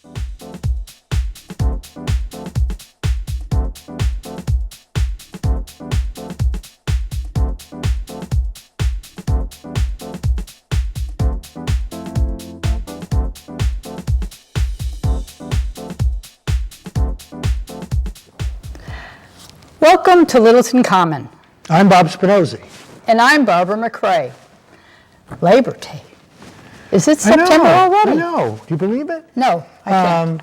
Welcome to Littleton Common. I'm Bob Spinozzi. And I'm Barbara McRae. Labor Day. Is it September already? I know. Do you believe it? No, I can't.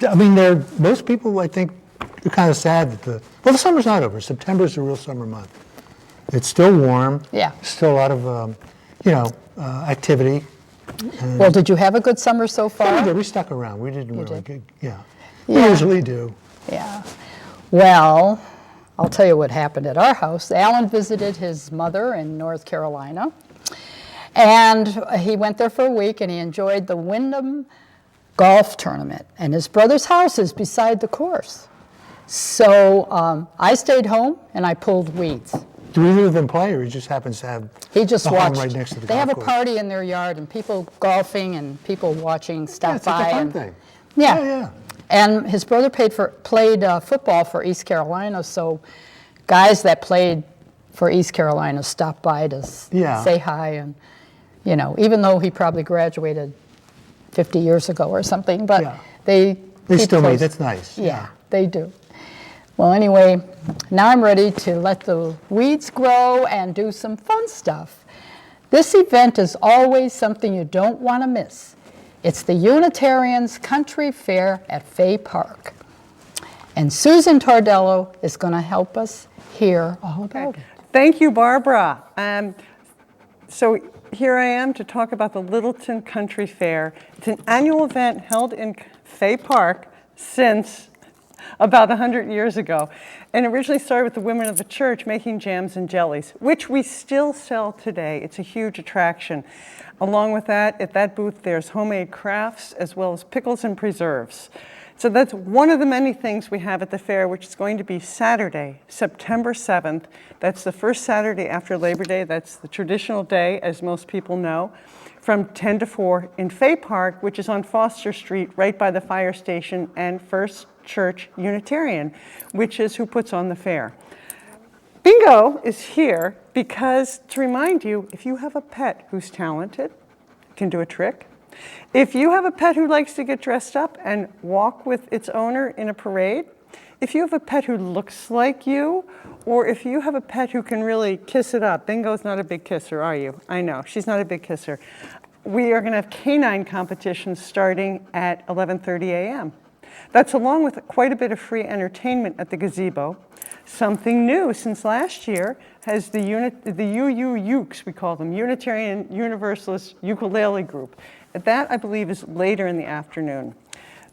I mean, most people, I think, are kind of sad that the summer's not over. September's the real summer month. It's still warm. Yeah. Still a lot of, activity. Well, did you have a good summer so far? Yeah, we did. We stuck around. We didn't really did? good. Yeah. We usually do. Yeah. Well, I'll tell you what happened at our house. Alan visited his mother in North Carolina, and he went there for a week, and he enjoyed the Wyndham golf tournament, and his brother's house is beside the course. So I stayed home, and I pulled weeds. Do either of them play, or he just happens to have He just the watched. home right next to the They golf have a course? party in their yard, and people golfing and people watching stop It's by. like a fun and, thing. Yeah. Yeah. And his brother played football for East Carolina, so guys that played for East Carolina stopped by to say hi, and even though he probably graduated 50 years ago or something, but they still meet. close. That's nice. Yeah, they do. Well, anyway, now I'm ready to let the weeds grow and do some fun stuff. This event is always something you don't want to miss. It's the Unitarians' Country Fair at Fay Park. And Susan Tordella is going to help us hear all about it. Thank you, Barbara. So here I am to talk about the Littleton Country Fair. It's an annual event held in Fay Park since about 100 years ago. And originally started with the women of the church making jams and jellies, which we still sell today. It's a huge attraction. Along with that, at that booth, there's homemade crafts as well as pickles and preserves. So that's one of the many things we have at the fair, which is going to be Saturday, September 7th. That's the first Saturday after Labor Day. That's the traditional day, as most people know, from 10 to 4 in Fay Park, which is on Foster Street, right by the fire station and First Church Unitarian, which is who puts on the fair. Bingo is here because, to remind you, if you have a pet who's talented, can do a trick, if you have a pet who likes to get dressed up and walk with its owner in a parade, if you have a pet who looks like you, or if you have a pet who can really kiss it up. Bingo's not a big kisser, are you? I know, she's not a big kisser. We are going to have canine competitions starting at 11:30 a.m. That's along with quite a bit of free entertainment at the gazebo. Something new since last year has the UUUks, we call them, Unitarian Universalist Ukulele Group. That, I believe, is later in the afternoon.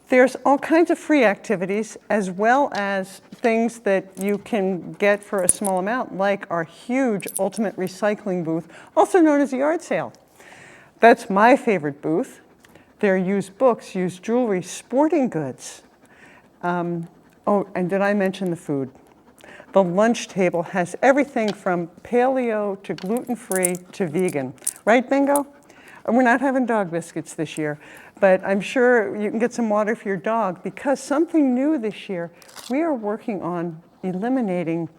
There's all kinds of free activities as well as things that you can get for a small amount, like our huge Ultimate Recycling booth, also known as the yard sale. That's my favorite booth. There are used books, used jewelry, sporting goods. And did I mention the food? The lunch table has everything from paleo to gluten-free to vegan. Right, Bingo? And we're not having dog biscuits this year, but I'm sure you can get some water for your dog, because something new this year, we are working on eliminating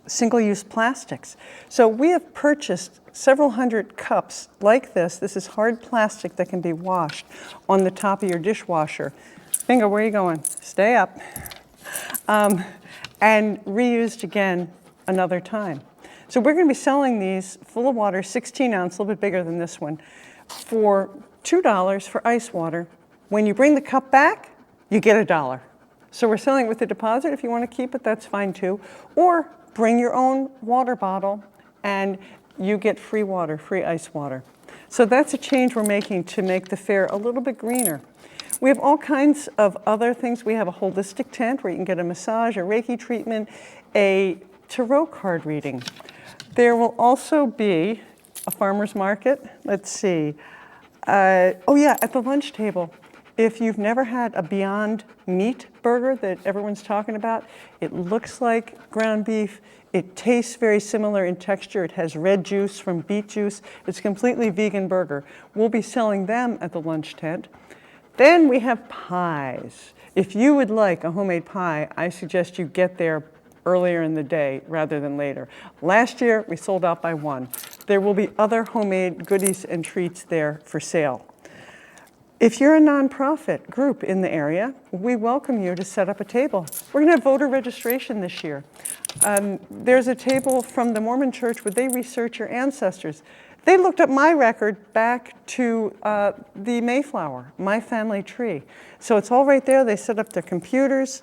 single-use plastics. So we have purchased several hundred cups like this. This is hard plastic that can be washed on the top of your dishwasher. Bingo, where are you going? Stay up. And reused again another time. So we're going to be selling these full of water, 16 ounce, a little bit bigger than this one, for $2 for ice water. When you bring the cup back, you get $1. So we're selling it with a deposit. If you want to keep it, that's fine too. Or bring your own water bottle and you get free water, free ice water. So that's a change we're making to make the fair a little bit greener. We have all kinds of other things. We have a holistic tent where you can get a massage, a Reiki treatment, a tarot card reading. There will also be a farmer's market. Let's see. At the lunch table. If you've never had a Beyond Meat burger that everyone's talking about, it looks like ground beef. It tastes very similar in texture. It has red juice from beet juice. It's a completely vegan burger. We'll be selling them at the lunch tent. Then we have pies. If you would like a homemade pie, I suggest you get there earlier in the day rather than later. Last year, we sold out by 1. There will be other homemade goodies and treats there for sale. If you're a nonprofit group in the area, we welcome you to set up a table. We're going to have voter registration this year. There's a table from the Mormon Church where they research your ancestors. They looked up my record back to the Mayflower, my family tree. So it's all right there. They set up their computers.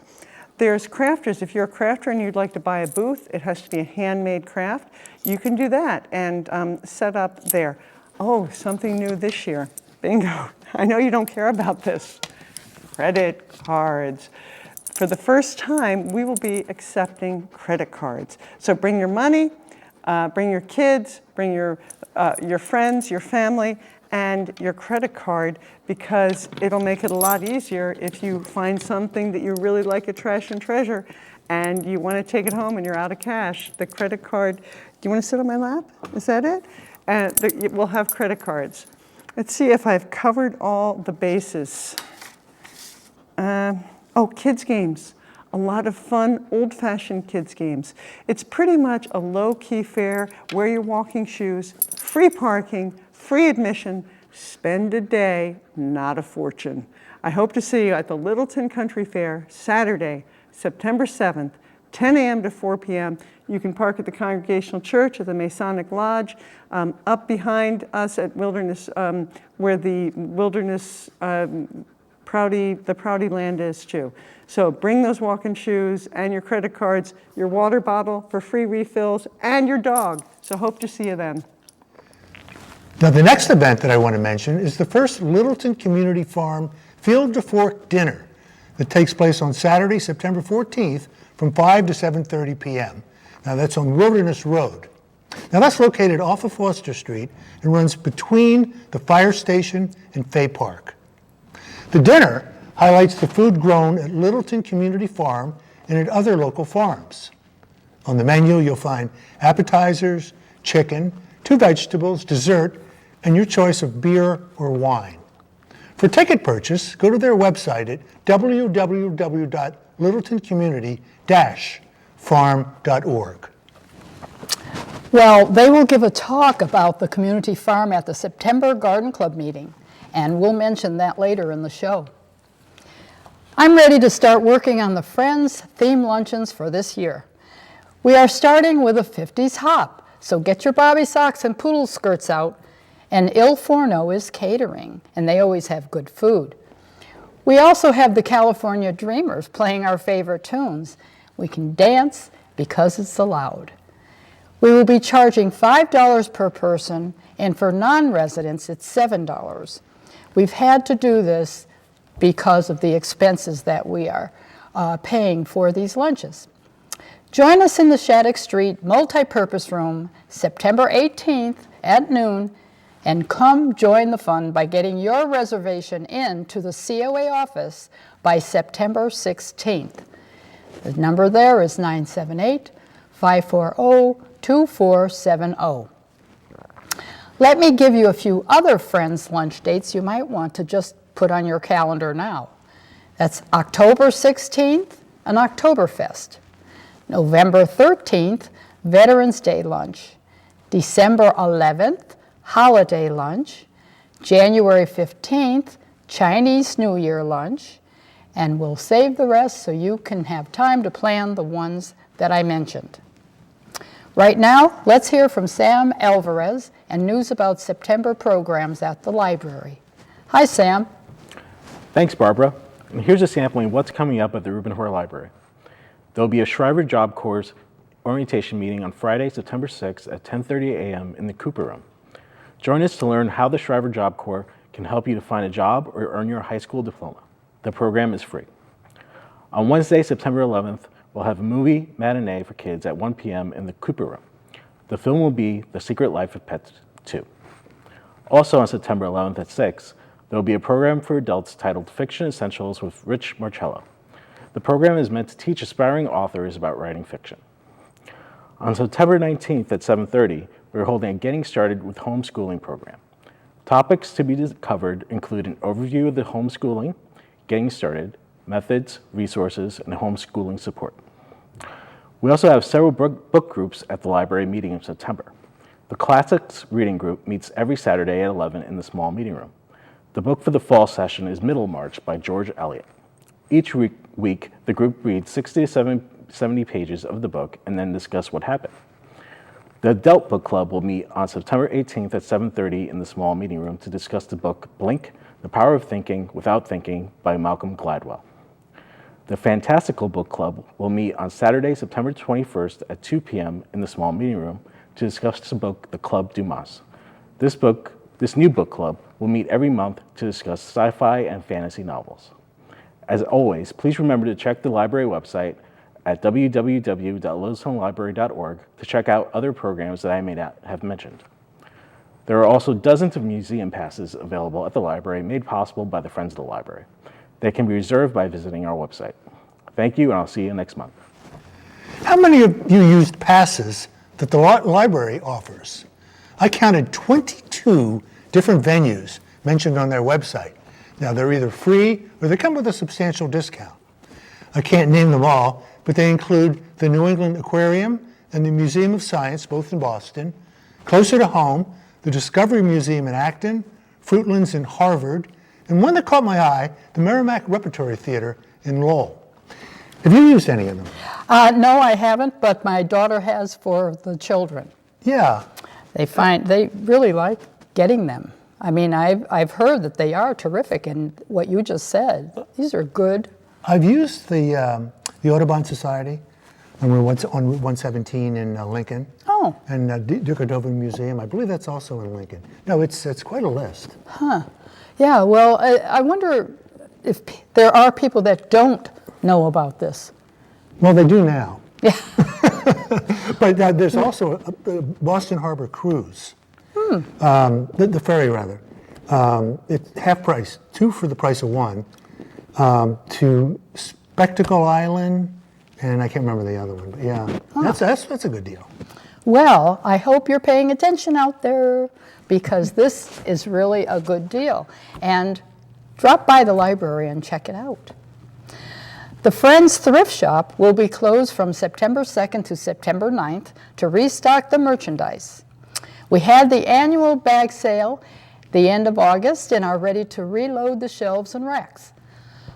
There's crafters. If you're a crafter and you'd like to buy a booth, it has to be a handmade craft. You can do that and set up there. Oh, something new this year. Bingo. I know you don't care about this. Credit cards. For the first time, we will be accepting credit cards. So bring your money, bring your kids, bring your friends, your family, and your credit card, because it'll make it a lot easier if you find something that you really like at Trash and Treasure and you want to take it home and you're out of cash. The credit card, do you want to sit on my lap? Is that it? We'll have credit cards. Let's see if I've covered all the bases. Kids games. A lot of fun, old-fashioned kids games. It's pretty much a low-key fair, wear your walking shoes, free parking, free admission, spend a day, not a fortune. I hope to see you at the Littleton Country Fair, Saturday, September 7th, 10 a.m. to 4 p.m. You can park at the Congregational Church at the Masonic Lodge, up behind us at Wilderness, where the Wilderness the Prouty land is too. So bring those walking shoes and your credit cards, your water bottle for free refills, and your dog. So hope to see you then. Now, the next event that I want to mention is the first Littleton Community Farm Field to Fork Dinner that takes place on Saturday, September 14th from 5 to 7:30 p.m. Now, that's on Wilderness Road. Now, that's located off of Foster Street and runs between the fire station and Fay Park. The dinner highlights the food grown at Littleton Community Farm and at other local farms. On the menu, you'll find appetizers, chicken, 2 vegetables, dessert, and your choice of beer or wine. For ticket purchase, go to their website at www.littletoncommunity-farm.org. Well, they will give a talk about the community farm at the September Garden Club meeting, and we'll mention that later in the show. I'm ready to start working on the Friends theme luncheons for this year. We are starting with a 50s hop, so get your bobby socks and poodle skirts out, and Il Forno is catering, and they always have good food. We also have the California Dreamers playing our favorite tunes. We can dance because it's allowed. We will be charging $5 per person, and for non-residents, it's $7. We've had to do this because of the expenses that we are paying for these lunches. Join us in the Shattuck Street Multipurpose Room, September 18th at noon, and come join the fun by getting your reservation in to the COA office by September 16th. The number there is 978-540-2470. Let me give you a few other Friends lunch dates you might want to just put on your calendar now. That's October 16th, an Oktoberfest. November 13th, Veterans Day lunch. December 11th, holiday lunch. January 15th, Chinese New Year lunch. And we'll save the rest so you can have time to plan the ones that I mentioned. Right now, let's hear from Sam Alvarez and news about September programs at the library. Hi, Sam. Thanks, Barbara. And here's a sampling of what's coming up at the Reuben Hoare Library. There'll be a Shriver Job Corps orientation meeting on Friday, September 6th at 10:30 a.m. in the Cooper Room. Join us to learn how the Shriver Job Corps can help you to find a job or earn your high school diploma. The program is free. On Wednesday, September 11th, we'll have a movie matinee for kids at 1 p.m. in the Cooper Room. The film will be The Secret Life of Pets 2. Also on September 11th at 6, there will be a program for adults titled Fiction Essentials with Rich Marcello. The program is meant to teach aspiring authors about writing fiction. On September 19th at 7:30, we're holding a Getting Started with Homeschooling program. Topics to be covered include an overview of the homeschooling, getting started, methods, resources, and homeschooling support. We also have several book groups at the library meeting in September. The Classics Reading Group meets every Saturday at 11 in the small meeting room. The book for the fall session is Middlemarch by George Eliot. Each week, the group reads 60 to 70 pages of the book and then discuss what happened. The Adult Book Club will meet on September 18th at 7:30 in the small meeting room to discuss the book Blink, The Power of Thinking Without Thinking by Malcolm Gladwell. The Fantastical Book Club will meet on Saturday, September 21st at 2 p.m. in the small meeting room to discuss the book The Club Dumas. This new book club will meet every month to discuss sci-fi and fantasy novels. As always, please remember to check the library website at www.littletonlibrary.org to check out other programs that I may not have mentioned. There are also dozens of museum passes available at the library made possible by the Friends of the Library. They can be reserved by visiting our website. Thank you, and I'll see you next month. How many of you used passes that the library offers? I counted 22 different venues mentioned on their website. Now, they're either free or they come with a substantial discount. I can't name them all, but they include the New England Aquarium and the Museum of Science, both in Boston. Closer to home, the Discovery Museum in Acton, Fruitlands in Harvard, and one that caught my eye, the Merrimack Repertory Theater in Lowell. Have you used any of them? No, I haven't, but my daughter has for the children. Yeah. They really like getting them. I mean, I've heard that they are terrific, and what you just said, these are good. I've used the Audubon Society on Route 117 in Lincoln. Oh. And Duke of Dover Museum. I believe that's also in Lincoln. No, it's quite a list. Huh. Yeah, well, I wonder if there are people that don't know about this. Well, they do now. Yeah. But there's also a Boston Harbor Cruise. The ferry, rather. It's half price, 2 for the price of 1, to Spectacle Island, and I can't remember the other one, but yeah, that's a good deal. Well, I hope you're paying attention out there, because this is really a good deal. And drop by the library and check it out. The Friends Thrift Shop will be closed from September 2nd to September 9th to restock the merchandise. We had the annual bag sale the end of August and are ready to reload the shelves and racks.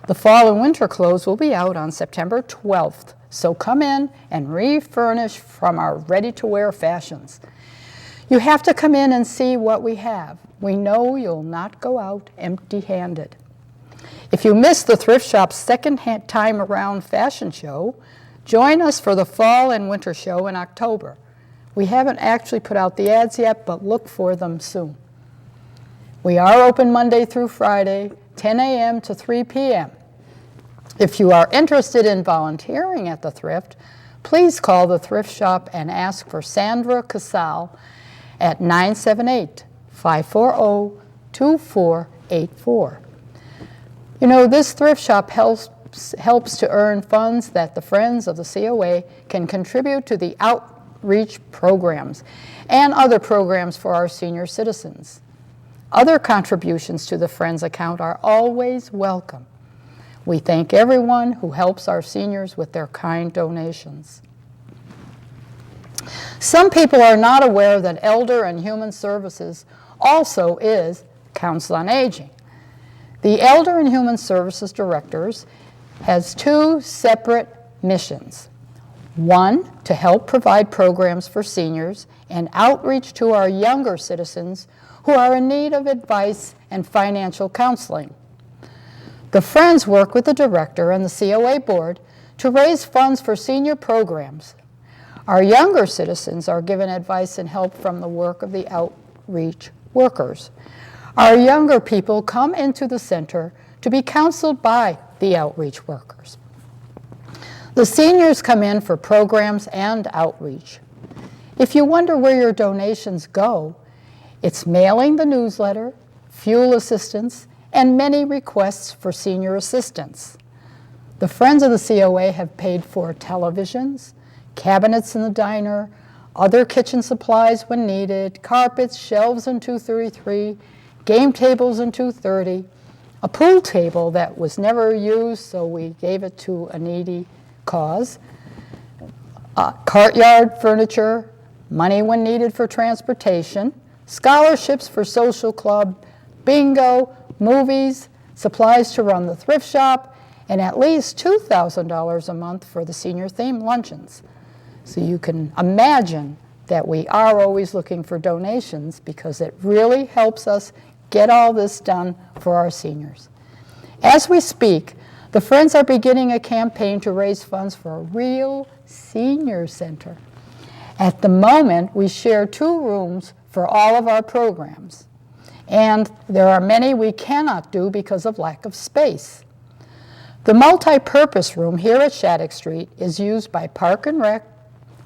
The fall and winter clothes will be out on September 12th, so come in and refurnish from our ready-to-wear fashions. You have to come in and see what we have. We know you'll not go out empty-handed. If you missed the thrift shop's second time around fashion show, join us for the fall and winter show in October. We haven't actually put out the ads yet, but look for them soon. We are open Monday through Friday, 10 a.m. to 3 p.m. If you are interested in volunteering at the thrift, please call the thrift shop and ask for Sandra Casal at 978-540-2484. You know, this thrift shop helps to earn funds that the Friends of the COA can contribute to the outreach programs and other programs for our senior citizens. Other contributions to the Friends account are always welcome. We thank everyone who helps our seniors with their kind donations. Some people are not aware that Elder and Human Services also is Council on Aging. The Elder and Human Services Directors has 2 separate missions. One, to help provide programs for seniors and outreach to our younger citizens who are in need of advice and financial counseling. The Friends work with the Director and the COA Board to raise funds for senior programs. Our younger citizens are given advice and help from the work of the outreach workers. Our younger people come into the center to be counseled by the outreach workers. The seniors come in for programs and outreach. If you wonder where your donations go, it's mailing the newsletter, fuel assistance, and many requests for senior assistance. The Friends of the COA have paid for televisions, cabinets in the diner, other kitchen supplies when needed, carpets, shelves in 233, game tables in 2:30, a pool table that was never used, so we gave it to a needy cause, courtyard furniture, money when needed for transportation, scholarships for social club, bingo, movies, supplies to run the thrift shop, and at least $2,000 a month for the senior-themed luncheons. So you can imagine that we are always looking for donations because it really helps us get all this done for our seniors. As we speak, the Friends are beginning a campaign to raise funds for a real senior center. At the moment, we share 2 rooms for all of our programs, and there are many we cannot do because of lack of space. The multi-purpose room here at Shattuck Street is used by Park and Rec,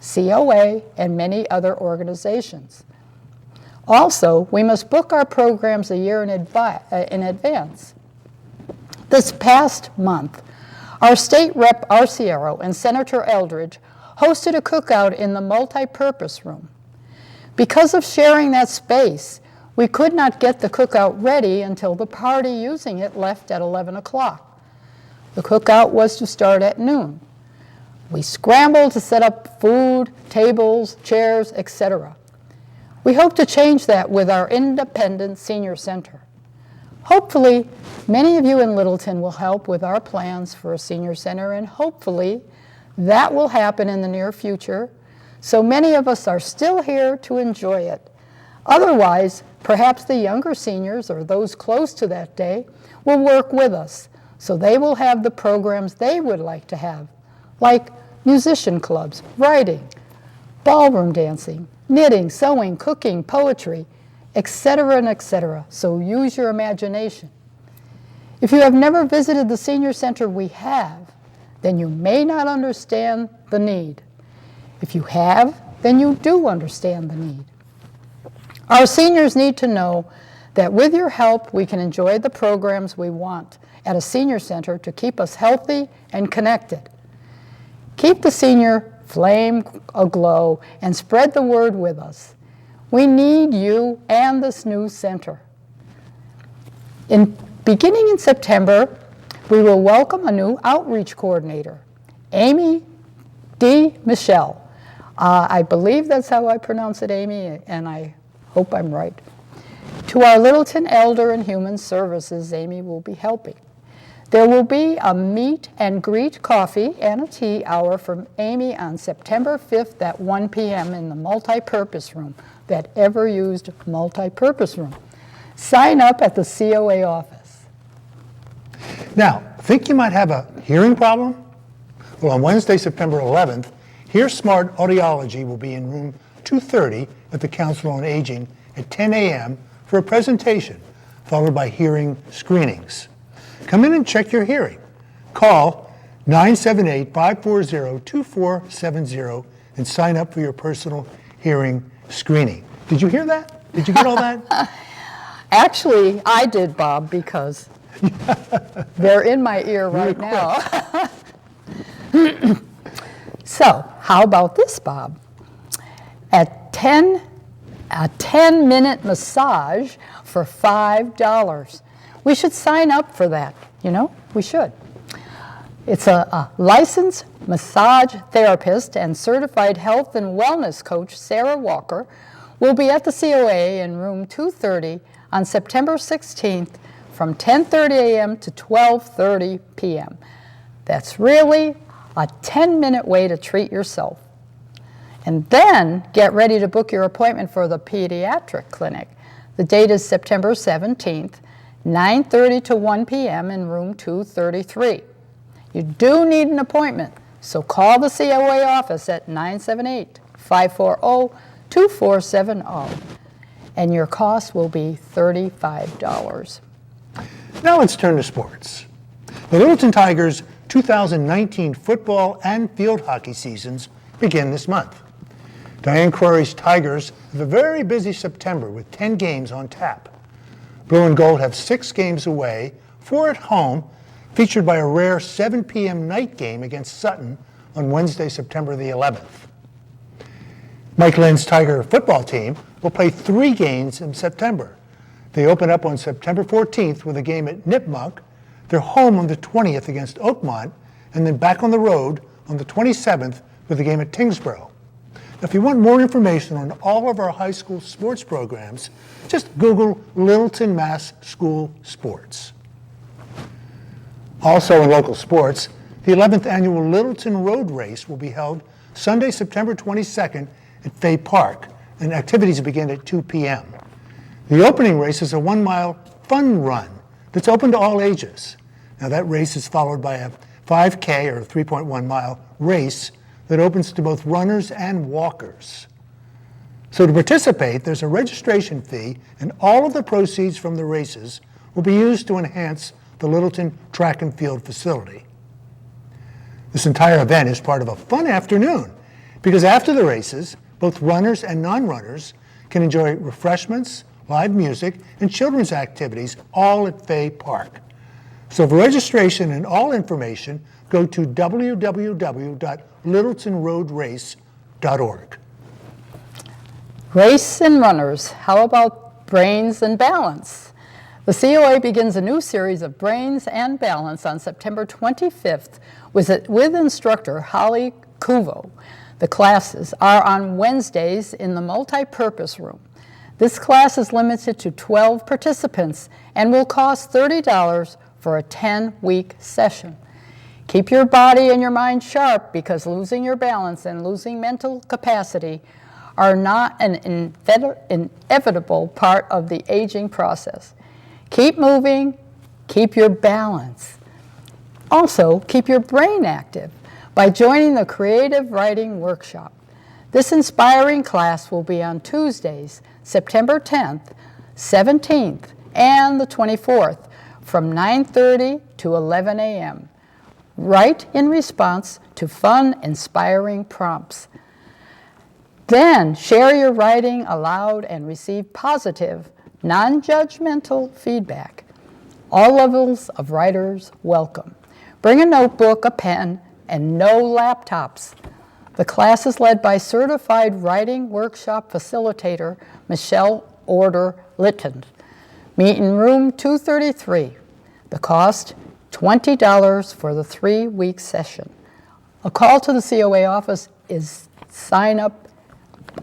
COA, and many other organizations. Also, we must book our programs a year in advance. This past month, our state rep Arciero and Senator Eldridge hosted a cookout in the multi-purpose room. Because of sharing that space, we could not get the cookout ready until the party using it left at 11 o'clock. The cookout was to start at noon. We scrambled to set up food, tables, chairs, etc. We hope to change that with our independent senior center. Hopefully, many of you in Littleton will help with our plans for a senior center, and hopefully that will happen in the near future, so many of us are still here to enjoy it. Otherwise, perhaps the younger seniors or those close to that day will work with us, so they will have the programs they would like to have, like musician clubs, writing, ballroom dancing, knitting, sewing, cooking, poetry, etc. and etc. So use your imagination. If you have never visited the senior center we have, then you may not understand the need. If you have, then you do understand the need. Our seniors need to know that with your help, we can enjoy the programs we want at a senior center to keep us healthy and connected. Keep the senior flame aglow and spread the word with us. We need you and this new center. Beginning in September, we will welcome a new outreach coordinator, Amy D. Michelle. I believe that's how I pronounce it, Amy, and I hope I'm right. To our Littleton Elder and Human Services, Amy will be helping. There will be a meet and greet coffee and a tea hour from Amy on September 5th at 1 p.m. in the multi-purpose room, that ever-used multi-purpose room. Sign up at the COA office. Now, think you might have a hearing problem? Well, on Wednesday, September 11th, Hear Smart Audiology will be in room 230 at the Council on Aging at 10 a.m. for a presentation, followed by hearing screenings. Come in and check your hearing. Call 978-540-2470 and sign up for your personal hearing screening. Did you hear that? Did you get all that? Actually, I did, Bob, because they're in my ear right now. So, how about this, Bob? A 10-minute massage for $5. We should sign up for that, you know? We should. It's a licensed massage therapist and certified health and wellness coach, Sarah Walker, will be at the COA in room 230 on September 16th from 10:30 a.m. to 12:30 p.m. That's really a 10-minute way to treat yourself. And then get ready to book your appointment for the pediatric clinic. The date is September 17th, 9:30 to 1 p.m. in room 233. You do need an appointment, so call the COA office at 978-540-2470, and your cost will be $35. Now let's turn to sports. The Littleton Tigers' 2019 football and field hockey seasons begin this month. Diane Quarry's Tigers have a very busy September with 10 games on tap. Blue and Gold have 6 games away, 4 at home, featured by a rare 7 p.m. night game against Sutton on Wednesday, September the 11th. Mike Lynn's Tiger football team will play 3 games in September. They open up on September 14th with a game at Nipmuc. They're home on the 20th against Oakmont, and then back on the road on the 27th with a game at Tingsboro. Now, if you want more information on all of our high school sports programs, just Google Littleton Mass School Sports. Also in local sports, the 11th annual Littleton Road Race will be held Sunday, September 22nd at Fay Park, and activities begin at 2 p.m. The opening race is a 1-mile fun run that's open to all ages. Now that race is followed by a 5K or 3.1 mile race that opens to both runners and walkers. So to participate, there's a registration fee, and all of the proceeds from the races will be used to enhance the Littleton track and field facility. This entire event is part of a fun afternoon, because after the races, both runners and non-runners can enjoy refreshments, live music, and children's activities, all at Fay Park. So for registration and all information, go to www.littletonroadrace.org. Race and runners, how about brains and balance? The COA begins a new series of Brains and Balance on September 25th with instructor Holly Kuvo. The classes are on Wednesdays in the multi-purpose room. This class is limited to 12 participants and will cost $30 for a 10-week session. Keep your body and your mind sharp, because losing your balance and losing mental capacity are not an inevitable part of the aging process. Keep moving, keep your balance. Also, keep your brain active by joining the Creative Writing Workshop. This inspiring class will be on Tuesdays, September 10th, 17th, and the 24th from 9:30 to 11 a.m. Write in response to fun, inspiring prompts. Then share your writing aloud and receive positive, non-judgmental feedback. All levels of writers welcome. Bring a notebook, a pen, and no laptops. The class is led by certified writing workshop facilitator Michelle Order Litton. Meet in room 233. The cost, $20 for the 3-week session. A call to the COA office is sign up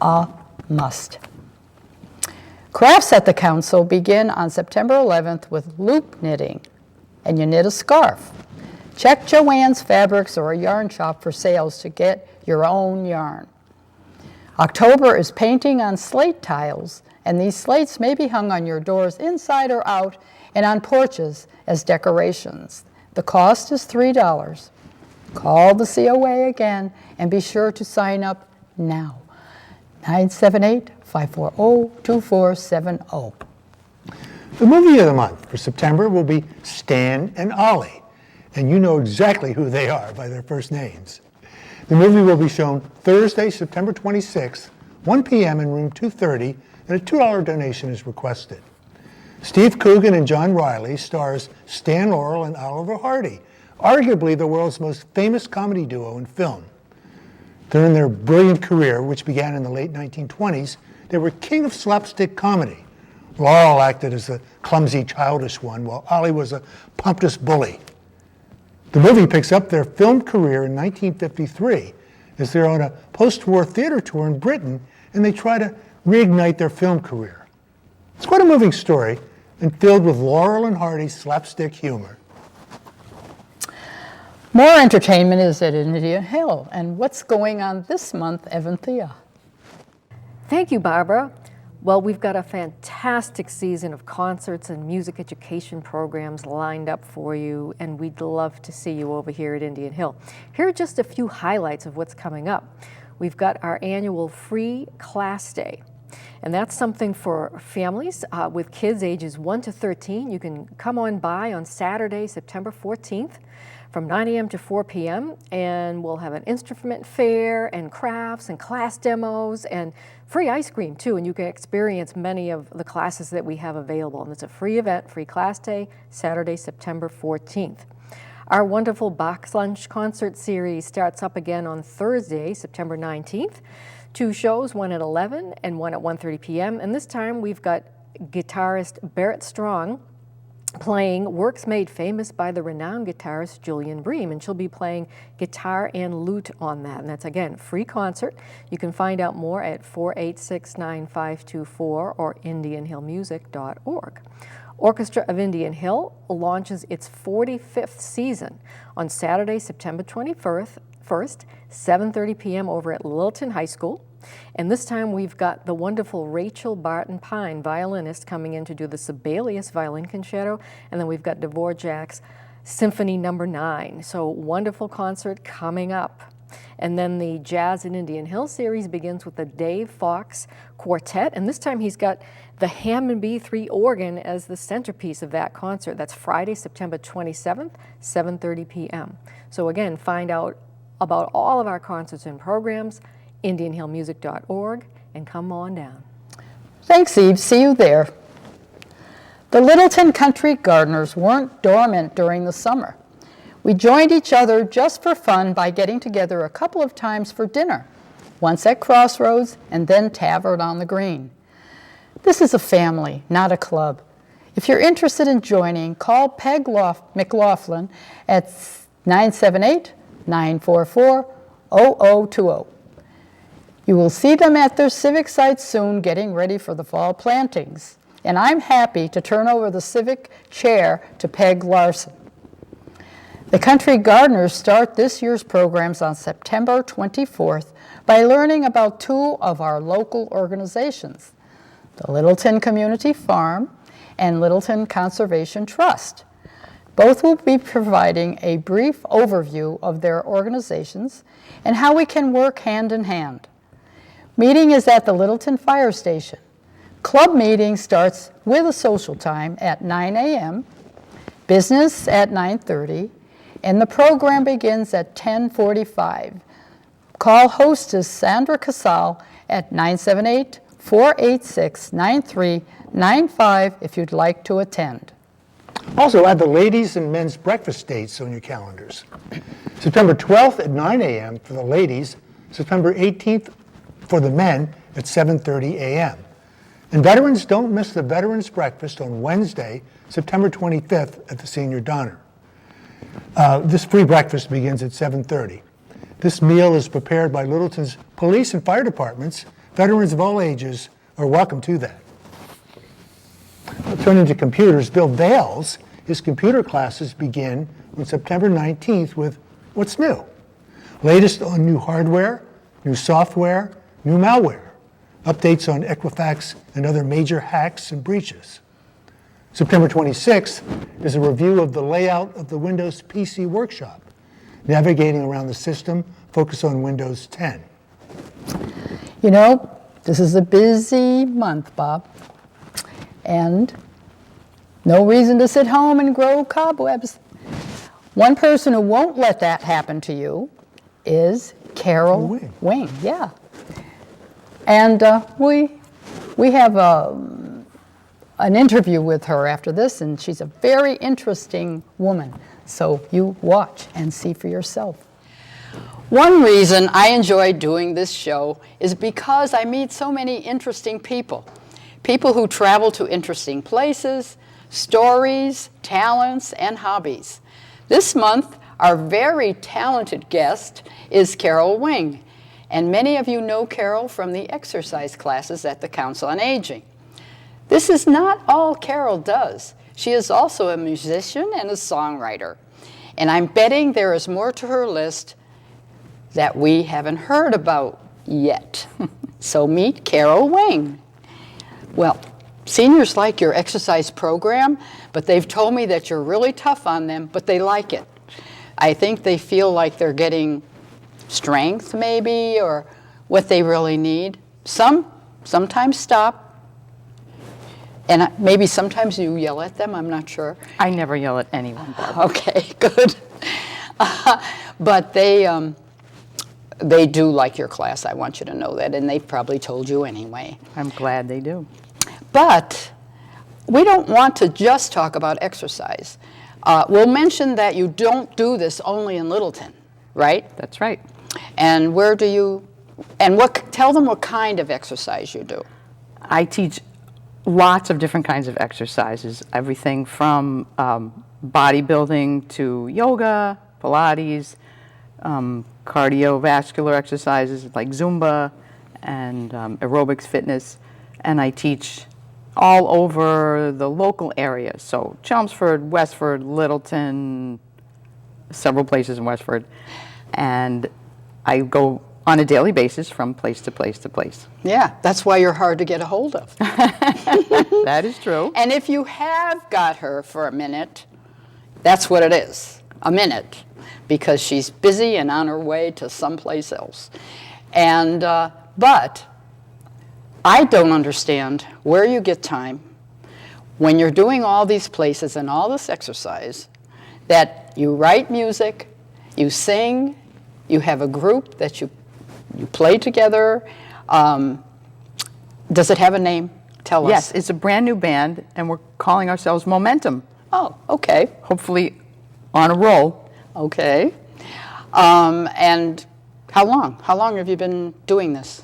a must. Crafts at the council begin on September 11th with loop knitting, and you knit a scarf. Check Joann's Fabrics or a yarn shop for sales to get your own yarn. October is painting on slate tiles, and these slates may be hung on your doors inside or out and on porches as decorations. The cost is $3. Call the COA again and be sure to sign up now. 978-540-2470. The movie of the month for September will be Stan and Ollie, and you know exactly who they are by their first names. The movie will be shown Thursday, September 26th, 1 p.m. in room 230, and a $2 donation is requested. Steve Coogan and John Riley stars Stan Laurel and Oliver Hardy, arguably the world's most famous comedy duo in film. During their brilliant career, which began in the late 1920s, they were king of slapstick comedy. Laurel acted as the clumsy, childish one, while Ollie was a pompous bully. The movie picks up their film career in 1953 as they're on a post-war theater tour in Britain, and they try to reignite their film career. It's quite a moving story and filled with Laurel and Hardy's slapstick humor. More entertainment is at Indian Hill. And what's going on this month, Evan Thea? Thank you, Barbara. Well, we've got a fantastic season of concerts and music education programs lined up for you, and we'd love to see you over here at Indian Hill. Here are just a few highlights of what's coming up. We've got our annual free class day, and that's something for families with kids ages 1 to 13. You can come on by on Saturday, September 14th from 9 a.m. to 4 p.m. and we'll have an instrument fair and crafts and class demos and free ice cream too, and you can experience many of the classes that we have available. And it's a free event, free class day, Saturday, September 14th. Our wonderful box lunch concert series starts up again on Thursday, September 19th. 2 shows, one at 11 and one at 1:30 p.m. And this time we've got guitarist Barrett Strong playing works made famous by the renowned guitarist Julian Bream, and she'll be playing guitar and lute on that. And that's, again, free concert. You can find out more at 486-9524 or indianhillmusic.org. Orchestra of Indian Hill launches its 45th season on Saturday, September 21st, 7:30 p.m. over at Littleton High School. And this time we've got the wonderful Rachel Barton Pine, violinist, coming in to do the Sibelius Violin Concerto, and then we've got Dvorak's Symphony No. 9. So wonderful concert coming up. And then the Jazz in Indian Hill series begins with the Dave Fox Quartet, and this time he's got the Hammond B3 organ as the centerpiece of that concert. That's Friday, September 27th, 7:30 p.m. So again, find out about all of our concerts and programs, indianhillmusic.org, and come on down. Thanks, Eve. See you there. The Littleton Country Gardeners weren't dormant during the summer. We joined each other just for fun by getting together a couple of times for dinner, once at Crossroads and then Tavern on the Green. This is a family, not a club. If you're interested in joining, call Peg McLaughlin at 978-944-0020. You will see them at their civic site soon, getting ready for the fall plantings. And I'm happy to turn over the civic chair to Peg Larson. The Country Gardeners start this year's programs on September 24th by learning about two of our local organizations, the Littleton Community Farm and Littleton Conservation Trust. Both will be providing a brief overview of their organizations and how we can work hand in hand. Meeting is at the Littleton Fire Station. Club meeting starts with a social time at 9 a.m., business at 9:30, and the program begins at 10:45. Call hostess Sandra Casal at 978-486-9395 if you'd like to attend. Also, add the ladies' and men's breakfast dates on your calendars. September 12th at 9 a.m. for the ladies, September 18th for the men at 7:30 a.m. And veterans, don't miss the Veterans Breakfast on Wednesday, September 25th at the Senior Diner. This free breakfast begins at 7:30. This meal is prepared by Littleton's police and fire departments. Veterans of all ages are welcome to that. Turning to computers, Bill Vales, his computer classes begin on September 19th with What's New? Latest on new hardware, new software, new malware, updates on Equifax and other major hacks and breaches. September 26th is a review of the layout of the Windows PC workshop, navigating around the system, focus on Windows 10. You know, this is a busy month, Bob, and no reason to sit home and grow cobwebs. One person who won't let that happen to you is Carol Wing. Yeah. And we have an interview with her after this, and she's a very interesting woman. So you watch and see for yourself. One reason I enjoy doing this show is because I meet so many interesting people. People who travel to interesting places, stories, talents, and hobbies. This month, our very talented guest is Carol Wing. And many of you know Carol from the exercise classes at the Council on Aging. This is not all Carol does. She is also a musician and a songwriter. And I'm betting there is more to her list that we haven't heard about yet. So meet Carol Wing. Well, seniors like your exercise program, but they've told me that you're really tough on them, but they like it. I think they feel like they're getting strength maybe, or what they really need. Sometimes stop. And maybe sometimes you yell at them, I'm not sure. I never yell at anyone, Barbara. Okay, good. But they do like your class, I want you to know that, and they've probably told you anyway. I'm glad they do. But we don't want to just talk about exercise. We'll mention that you don't do this only in Littleton, right? That's right. And where do you, tell them what kind of exercise you do. I teach lots of different kinds of exercises, everything from bodybuilding to yoga, Pilates, cardiovascular exercises like Zumba and aerobics fitness. And I teach all over the local areas. So Chelmsford, Westford, Littleton, several places in Westford. And I go on a daily basis from place to place to place. Yeah, that's why you're hard to get a hold of. That is true. And if you have got her for a minute, that's what it is, a minute, because she's busy and on her way to someplace else. And, but I don't understand where you get time when you're doing all these places and all this exercise, that you write music, you sing, you have a group that you play together. Does it have a name? Tell us. Yes, it's a brand new band, and we're calling ourselves Momentum. Oh, okay. Hopefully on a roll. Okay. And how long? How long have you been doing this?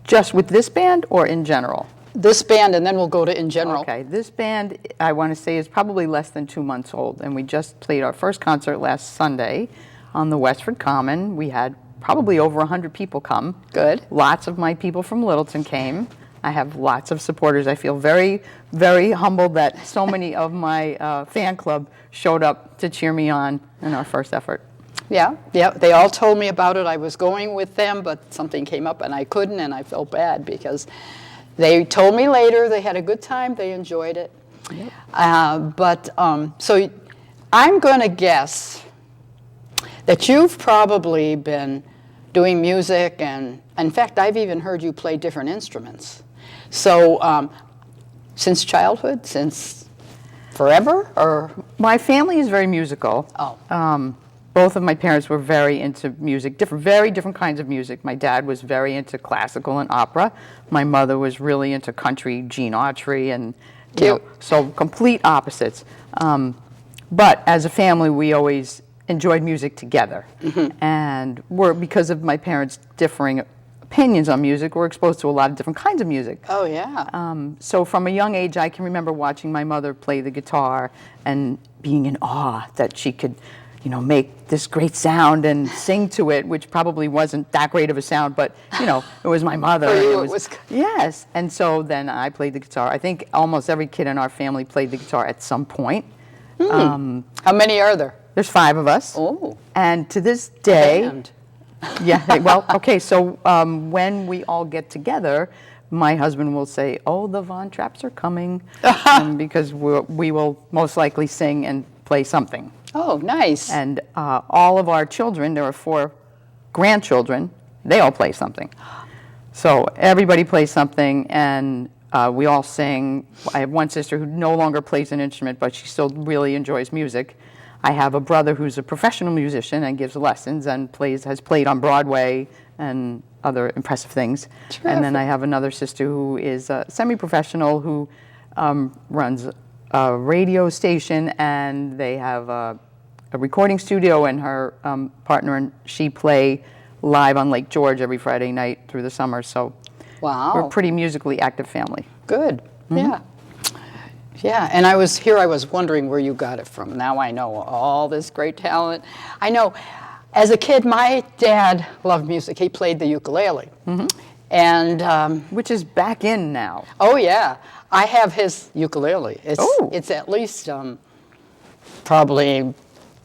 Just with this band or in general? This band, and then we'll go to in general. Okay, this band, I want to say, is probably less than 2 months old, and we just played our first concert last Sunday on the Littleton Common. We had probably over 100 people come. Good. Lots of my people from Littleton came. I have lots of supporters. I feel very, very humbled that so many of my fan club showed up to cheer me on in our first effort. Yeah, they all told me about it. I was going with them, but something came up and I couldn't, and I felt bad because they told me later they had a good time, they enjoyed it. Yep. So I'm going to guess that you've probably been doing music, and in fact, I've even heard you play different instruments. So since childhood, since forever, or? My family is very musical. Oh. Both of my parents were very into music, very different kinds of music. My dad was very into classical and opera. My mother was really into country, Gene Autry, and so complete opposites. But as a family, we always enjoyed music together. Mm-hmm. And because of my parents' differing opinions on music, we're exposed to a lot of different kinds of music. Oh, yeah. So from a young age, I can remember watching my mother play the guitar and being in awe that she could make this great sound and sing to it, which probably wasn't that great of a sound, but, it was my mother. For you, it was. Yes. And so then I played the guitar. I think almost every kid in our family played the guitar at some point. How many are there? There's 5 of us. Oh. And to this day. Band. Yeah. Well, okay. So when we all get together, my husband will say, "Oh, the Von Trapps are coming," because we will most likely sing and play something. Oh, nice. And all of our children, there are 4 grandchildren, they all play something. So everybody plays something, and we all sing. I have one sister who no longer plays an instrument, but she still really enjoys music. I have a brother who's a professional musician and gives lessons and has played on Broadway and other impressive things. Terrific. And then I have another sister who is a semi-professional who runs a radio station, and they have a recording studio, and her partner and she play live on Lake George every Friday night through the summer. So wow. We're a pretty musically active family. Good. Mm-hmm. Yeah. Yeah, and I was wondering where you got it from. Now I know all this great talent. I know, as a kid, my dad loved music. He played the ukulele. Mm-hmm. And which is back in now. Oh, yeah. I have his ukulele. It's at least probably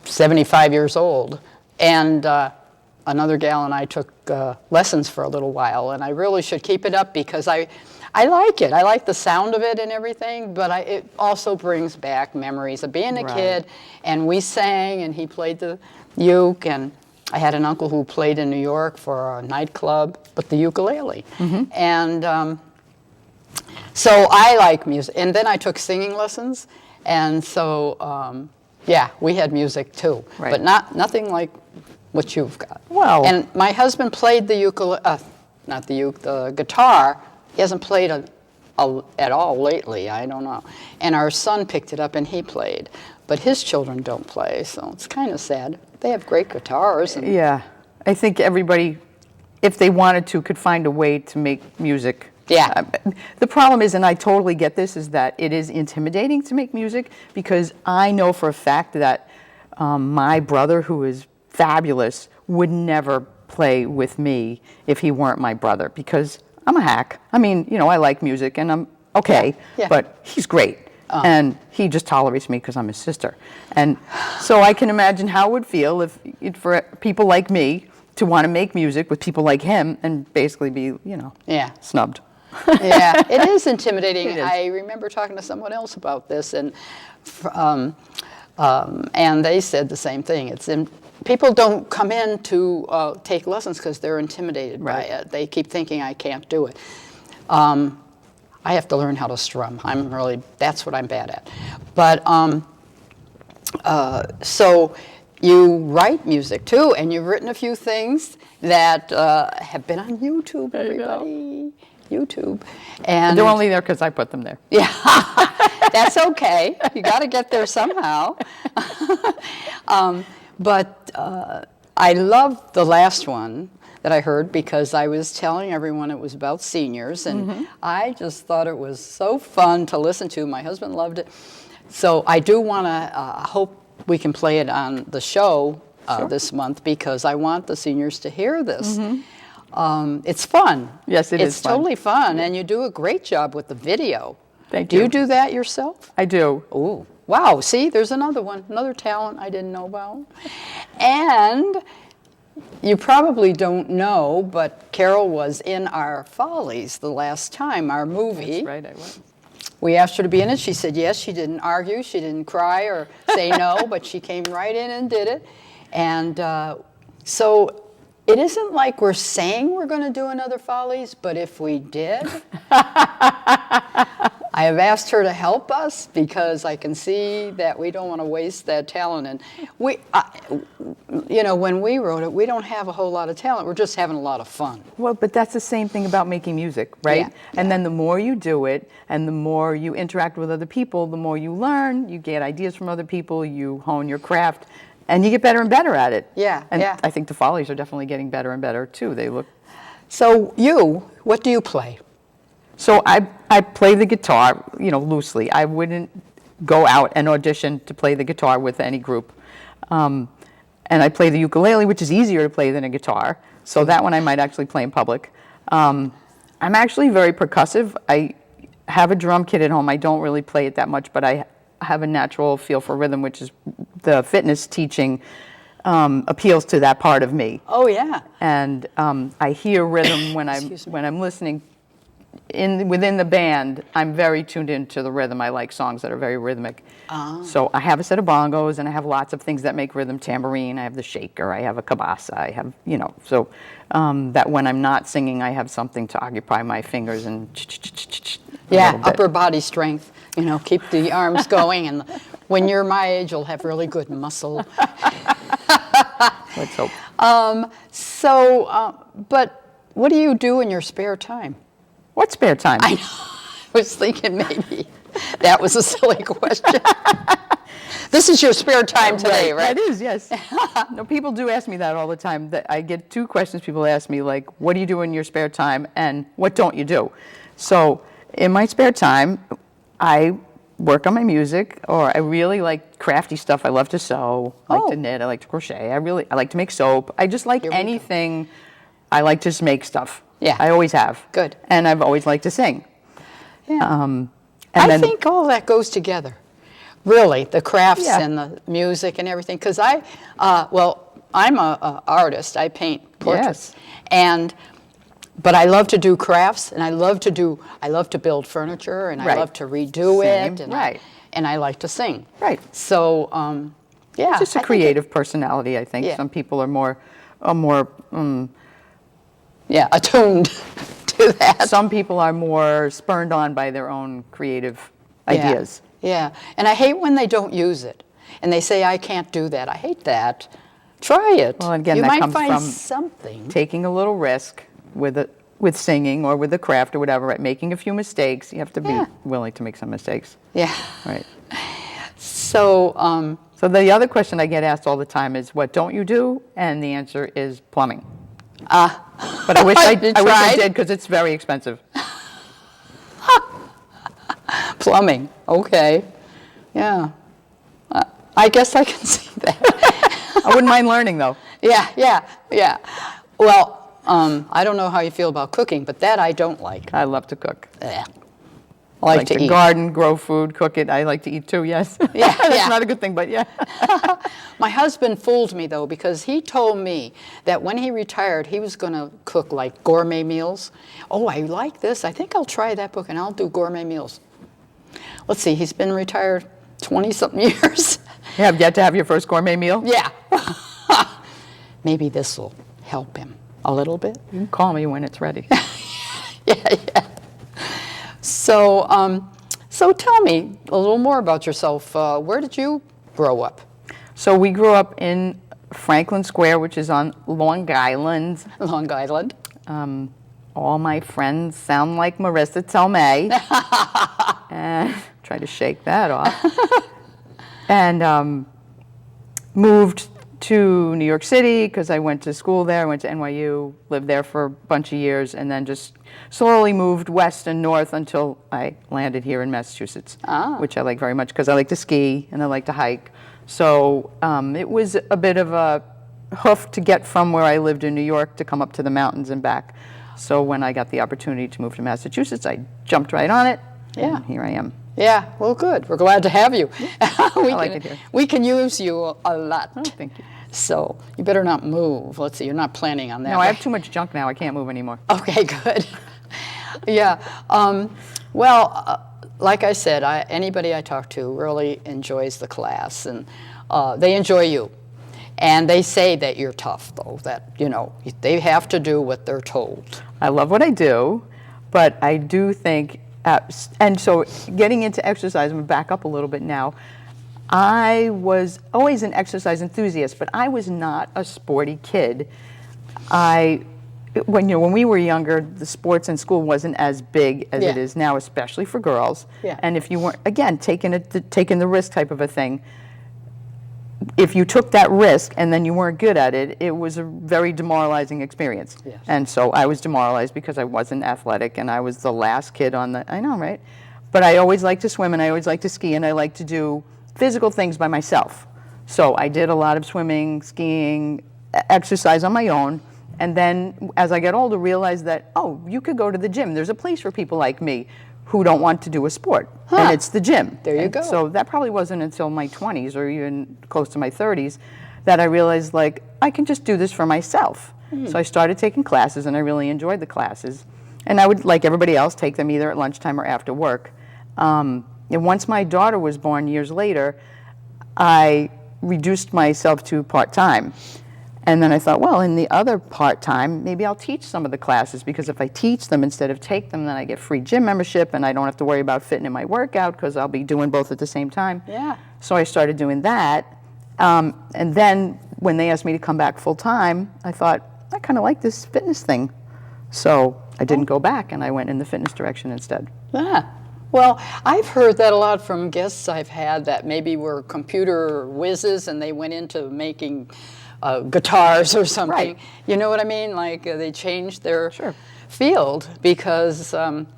75 years old. And another gal and I took lessons for a little while, and I really should keep it up because I like it. I like the sound of it and everything, but it also brings back memories of being a kid, and we sang, and he played the uke, and I had an uncle who played in New York for a nightclub, but the ukulele. Mm-hmm. And so I like music. And then I took singing lessons, and so, we had music too, but nothing like what you've got. Well, and my husband played the the guitar. He hasn't played at all lately, I don't know. And our son picked it up and he played. But his children don't play, so it's kind of sad. They have great guitars. Yeah, I think everybody, if they wanted to, could find a way to make music Yeah. The problem is, and I totally get this, is that it is intimidating to make music because I know for a fact that my brother, who is fabulous, would never play with me if he weren't my brother because I'm a hack. I mean, you know, I like music and I'm okay, Yeah. but he's great. And he just tolerates me because I'm his sister. And so I can imagine how it would feel if for people like me to want to make music with people like him and basically be, you know, Yeah. snubbed. Yeah, it is intimidating. It is. I remember talking to someone else about this, and they said the same thing. People don't come in to take lessons because they're intimidated by Right. it. They keep thinking, I can't do it. I have to learn how to strum. That's what I'm bad at. But, so you write music too, and you've written a few things that have been on YouTube, There you go. everybody. YouTube. And They're only there because I put them there. yeah, that's okay. You got to get there somehow. But I love the last one that I heard because I was telling everyone it was about seniors, and I just thought it was so fun to listen to. My husband loved it. So I do want to hope we can play it on the show this month because I want the seniors to hear this. It's fun. Yes, it is It's fun. totally fun, and you do a great job with the video. Thank Do you. you do that yourself? I do. Ooh, wow, see, there's another one, another talent I didn't know about. And you probably don't know, but Carol was in our Follies the last time, our movie. That's right, I was. We asked her to be in it. She said yes. She didn't argue. She didn't cry or say no, but she came right in and did it. And so it isn't like we're saying we're going to do another Follies, but if we did, I have asked her to help us because I can see that we don't want to waste that talent. And we, you know, when we wrote it, we don't have a whole lot of talent. We're just having a lot of fun. Well, but that's the same thing about making music, right? Yeah, And then the more you do it and the more you interact with other people, the more you learn, you get ideas from other people, you hone your craft, and you get better and better at it. Yeah, And yeah. I think the Follies are definitely getting better and better too. They look. So what do you play? So I play the guitar, you know, loosely. I wouldn't go out and audition to play the guitar with any group. And I play the ukulele, which is easier to play than a guitar. So that one I might actually play in public. I'm actually very percussive. I have a drum kit at home. I don't really play it that much, but I have a natural feel for rhythm, which is the fitness teaching appeals to that part of me. Oh, yeah. And I hear rhythm when Excuse me. I'm listening. Within the band, I'm very tuned into the rhythm. I like songs that are very rhythmic. So I have a set of bongos, and I have lots of things that make rhythm. Tambourine, I have the shaker, I have a cabasa, I have, you know, so that when I'm not singing, I have something to occupy my fingers and a Yeah, little bit. upper body strength. You know, keep the arms going, and when you're my age, you'll have really good muscle. Let's hope. But what do you do in your spare time? What spare time? I know. I was thinking maybe that was a silly question. This is your spare time today, right? That is, yes. No, people do ask me that all the time. I get two questions people ask me, like, what do you do in your spare time, and what don't you do? So in my spare time, I work on my music, or I really like crafty stuff. I love to sew, I like to knit, I like to crochet. I like to make soap. I just like Here we go. anything. I like to just make stuff. Yeah. I always have. Good. And I've always liked to sing. Yeah. And I then, think all that goes together. Really, the crafts Yeah. and the music and everything. Because I'm a artist. I paint portraits, but I love to do crafts, and I love to build furniture, and I Right. love to redo Same, it, and right. I like to sing. Right. So, yeah, just a I think creative personality, I think. Yeah. Some people are more attuned to that. some people are more spurned on by their own creative ideas. Yeah, and I hate when they don't use it, and they say I can't do that. I hate that. Try it. Well, again, you that might comes find from something. Taking a little risk with singing or with the craft or whatever, right? Making a few mistakes. You have to be Yeah. willing to make some mistakes. Yeah. Right. So, So the other question I get asked all the time is, what don't you do? And the answer is plumbing. But I wish I You wish I tried? did because it's very expensive. Plumbing, okay. Yeah. I guess I can see that. I wouldn't mind learning, though. Yeah. Well, I don't know how you feel about cooking, but that I don't like. I love to cook. Yeah. I like to eat. garden, grow food, cook it. I like to eat too, yes. Yeah, That's yeah. not a good thing, but yeah. My husband fooled me, though, because he told me that when he retired, he was going to cook, like, gourmet meals. Oh, I like this. I think I'll try that book, and I'll do gourmet meals. Let's see, he's been retired 20-something years. You have yet to have your first gourmet meal? Yeah. Maybe this will help him a little bit. You can call me when it's ready. Yeah. So tell me a little more about yourself. Where did you grow up? So we grew up in Franklin Square, which is on Long Island. Long Island. All my friends sound like Marissa Tomei. And try to shake that off. And moved to New York City because I went to school there. I went to NYU, lived there for a bunch of years, and then just slowly moved west and north until I landed here in Massachusetts, which I like very much because I like to ski and I like to hike. So it was a bit of a hoof to get from where I lived in New York to come up to the mountains and back. So when I got the opportunity to move to Massachusetts, I jumped right on it, and here I am. Yeah, well, good. We're glad to have you. I like it here. We can use you a lot. Oh, thank you. So you better not move. Let's see, you're not planning on that. No, I right? have too much junk now. I can't move anymore. Okay, good. Yeah. Like I said, anybody I talk to really enjoys the class, and they enjoy you. And they say that you're tough, though, that, they have to do what they're told. I love what I do, but I do think, and so getting into exercise, I'm going to back up a little bit now. I was always an exercise enthusiast, but I was not a sporty kid. When we were younger, the sports in school wasn't as big as it is now, especially for girls. Yeah. And if you weren't, again, taking the risk type of a thing, if you took that risk and then you weren't good at it, it was a very demoralizing experience. Yes. And so I was demoralized because I wasn't athletic and I was the last kid on the, I know, right? But I always liked to swim and I always liked to ski and I liked to do physical things by myself. So I did a lot of swimming, skiing, exercise on my own. And then as I got older, realized that, oh, you could go to the gym. There's a place for people like me who don't want to do a sport, and it's the gym. There you go. So that probably wasn't until my 20s or even close to my 30s that I realized, like, I can just do this for myself. So I started taking classes, and I really enjoyed the classes. And I would, like everybody else, take them either at lunchtime or after work. And once my daughter was born years later, I reduced myself to part-time. And then I thought, well, in the other part-time, maybe I'll teach some of the classes, because if I teach them instead of take them, then I get free gym membership and I don't have to worry about fitting in my workout because I'll be doing both at the same time. Yeah. So I started doing that. And then when they asked me to come back full-time, I thought, I kind of like this fitness thing. So I didn't go back and I went in the fitness direction instead. Yeah. Well, I've heard that a lot from guests I've had that maybe were computer whizzes and they went into making guitars or something. Right. You know what I mean? Like they changed their Sure. field because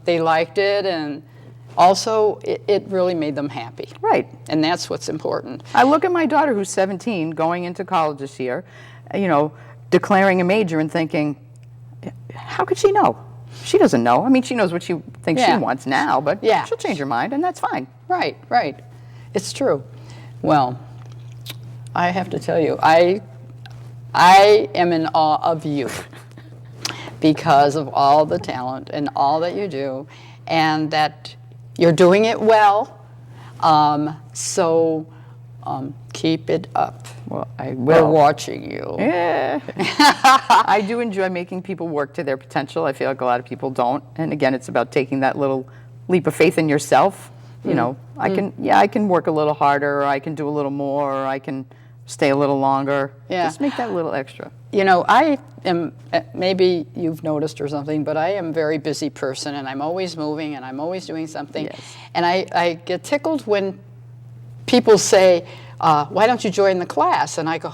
they liked it, and also it really made them happy. Right. And that's what's important. I look at my daughter who's 17, going into college this year, declaring a major and thinking, how could she know? She doesn't know. I mean, she knows what she thinks she wants now, but she'll change her mind, and that's fine. Right. It's true. Well, I have to tell you, I am in awe of you because of all the talent and all that you do, and that you're doing it well. So keep it up. Well, I We're will. watching you. Yeah. I do enjoy making people work to their potential. I feel like a lot of people don't. And again, it's about taking that little leap of faith in yourself. I can work a little harder, or I can do a little more, or I can stay a little longer. Yeah. Just make that little extra. I am, maybe you've noticed or something, but I am a very busy person, and I'm always moving, and I'm always doing something. Yes. And I get tickled when people say, why don't you join the class? And I go,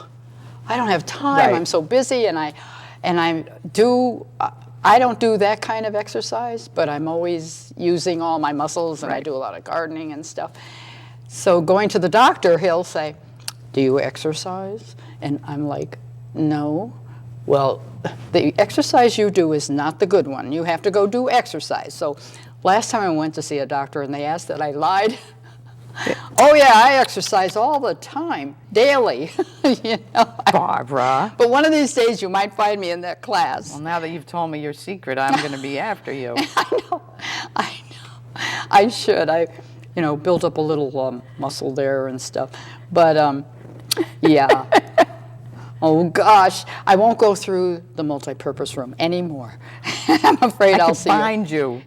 I don't have time. Right. I'm so busy, and I do I don't do that kind of exercise, but I'm always using all my muscles, and I do a lot of gardening and stuff. So going to the doctor, he'll say, do you exercise? And I'm like, no. Well, the exercise you do is not the good one. You have to go do exercise. So last time I went to see a doctor and they asked that, I lied. Oh yeah, I exercise all the time, daily. You know? Barbara. But one of these days you might find me in that class. Well, now that you've told me your secret, I'm going to be after you. I know. I should. I, built up a little muscle there and stuff. But yeah. Oh gosh, I won't go through the multi-purpose room anymore. I'm afraid I'll see find you.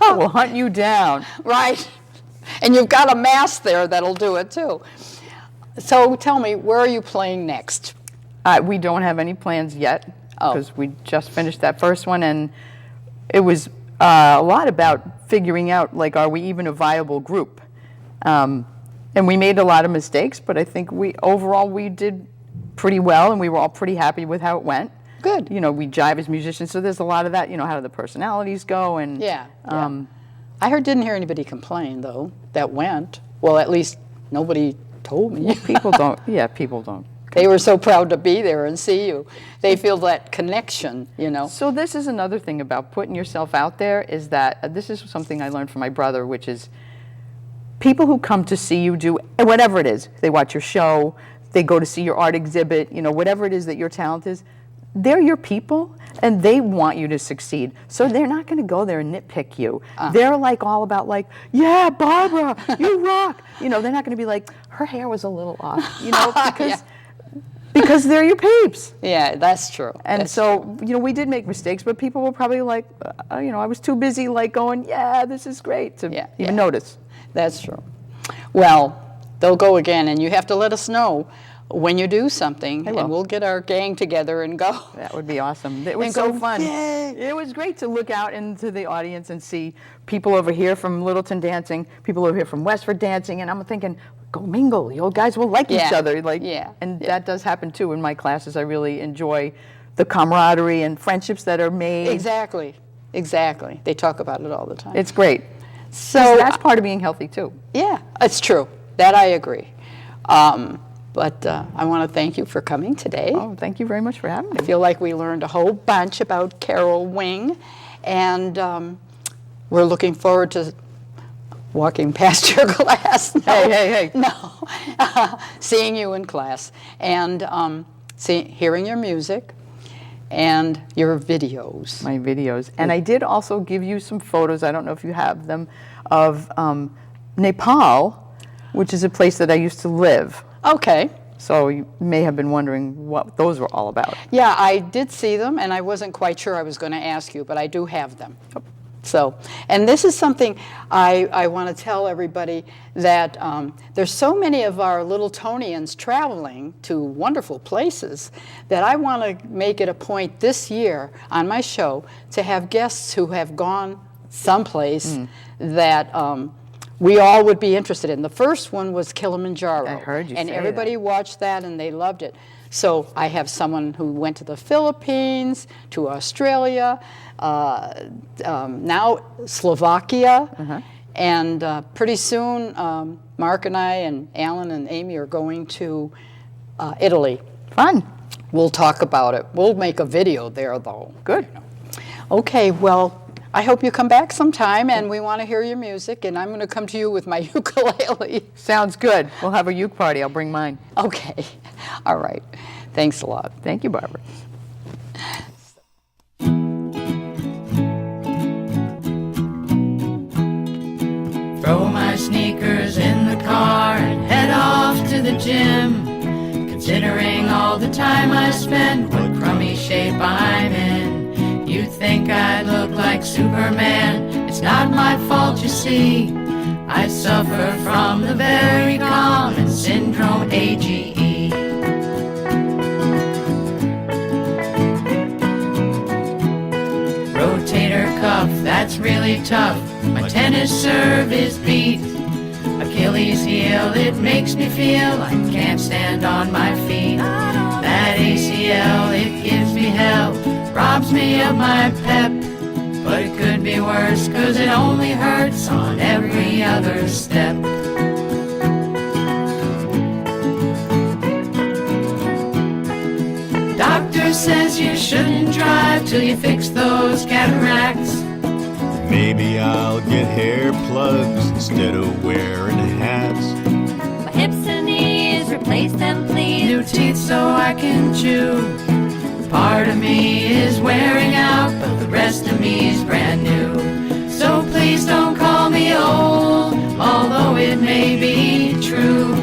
We'll hunt you down. Right. And you've got a mask there that'll do it too. So tell me, where are you playing next? We don't have any plans yet Oh. because we just finished that first one, and it was a lot about figuring out, like, are we even a viable group? And we made a lot of mistakes, but I think overall we did pretty well, and we were all pretty happy with how it went. Good. We jive as musicians, so there's a lot of that. How do the personalities go? And Yeah. I didn't hear anybody complain though. That went well. At least nobody told me. people don't. Yeah, people don't. They were so proud to be there and see you. They feel that connection. So this is another thing about putting yourself out there, is that this is something I learned from my brother, which is people who come to see you do whatever it is. They watch your show, they go to see your art exhibit, whatever it is that your talent is. They're your people, and they want you to succeed. So they're not going to go there and nitpick you. They're all about yeah, Barbara, you rock. They're not going to be like, her hair was a little off, because they're your peeps. Yeah, that's true. And we did make mistakes, but people were probably like, I was too busy going, yeah, this is great, to even notice. That's true. Well, they'll go again, and you have to let us know when you do something, I will. and we'll get our gang together and go. That would be awesome. It was And so go, fun. "Yay." It was great to look out into the audience and see people over here from Littleton dancing, people over here from Westford dancing, and I'm thinking, go mingle. You guys will like each Yeah. other. And that does happen too in my classes. I really enjoy the camaraderie and friendships that are made. Exactly. They talk about it all the time. It's great. So That's part of being healthy too. yeah, it's true. That I agree. But I want to thank you for coming today. Oh, thank you very much for having me. I feel like we learned a whole bunch about Carol Wing, and we're looking forward to walking past your class. No, Hey. No, seeing you in class, and hearing your music and your videos. My videos. And I did also give you some photos, I don't know if you have them, of Nepal, which is a place that I used to live. Okay. So you may have been wondering what those were all about. Yeah, I did see them, and I wasn't quite sure I was going to ask you, but I do have them. So, and this is something I want to tell everybody, that there's so many of our Littletonians traveling to wonderful places that I want to make it a point this year on my show to have guests who have gone someplace that we all would be interested in. The first one was Kilimanjaro. I heard you and say everybody watched that and they loved it. So I have someone who went to the Philippines, to Australia, now Slovakia, and pretty soon Mark and I and Alan and Amy are going to Italy. Fun. We'll talk about it. We'll make a video there though. Good. Okay, well, I hope you come back sometime, and we want to hear your music, and I'm going to come to you with my ukulele. Sounds good. We'll have a uke party. I'll bring mine. Okay. All right. Thanks a lot. Thank you, Barbara. Throw my sneakers in the car and head off to the gym. Considering all the time I spend, what crummy shape I'm in. You'd think I look like Superman. It's not my fault, you see. I suffer from the very common syndrome, AGE. Rotator cuff, that's really tough. My tennis serve is beat. Achilles heel, it makes me feel I can't stand on my feet. That ACL, it gives me hell. robs me of my pep. But it could be worse, 'cause it only hurts on every other step. Doctor says you shouldn't drive till you fix those cataracts. Maybe I'll get hair plugs instead of wearing hats. My hips and knees, replace them please. New teeth so I can chew. Part of me is wearing out, but the rest of me's brand new. So please don't call me old, although it may be true.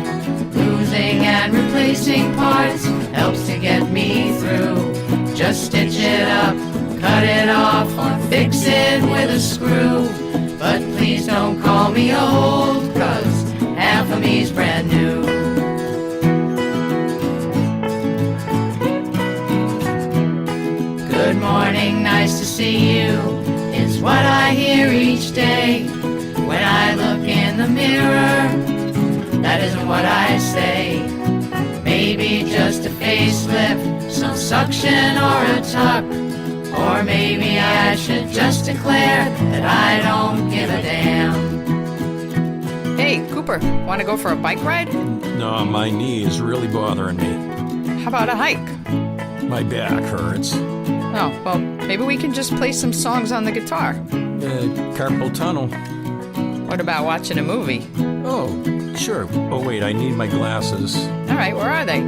Losing and replacing parts helps to get me through. Just stitch it up, cut it off, or fix it with a screw. But please don't call me old, 'cause half of me's brand new. Good morning, nice to see you, is what I hear each day. When I look in the mirror, that isn't what I say. Maybe just a facelift, some suction or a tuck. Or maybe I should just declare that I don't give a damn. Hey, Cooper, want to go for a bike ride? No, my knee is really bothering me. How about a hike? My back hurts. Oh, well, maybe we can just play some songs on the guitar. Carpal tunnel. What about watching a movie? Oh, sure. Oh, wait, I need my glasses. All right, where are they?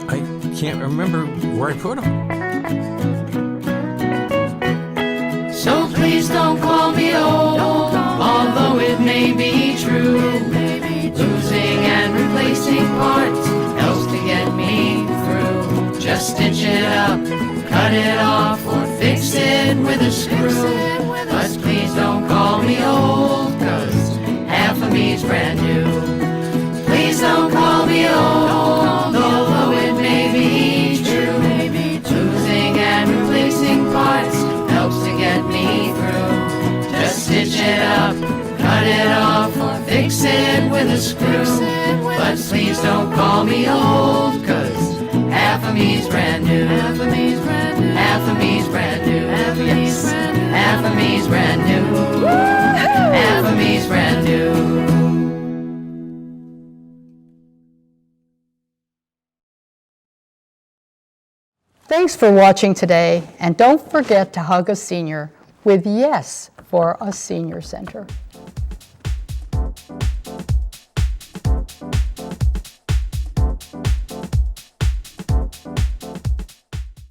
I can't remember where I put them. So please don't call me old, although it may be true. Losing and replacing parts helps to get me through. Just stitch it up, cut it off, or fix it with a screw. But please don't call me old, 'cause half of me's brand new. Please don't call me old, although it may be true. Losing and replacing parts helps to get me through. Just stitch it up, cut it off, or fix it with a screw. But please don't call me old, 'cause half of me's brand new. Half of me's brand new. Half of me's brand new. Yes. Half of me's brand new. Half of me's brand new. Thanks for watching today, and don't forget to hug a senior with yes for a senior center.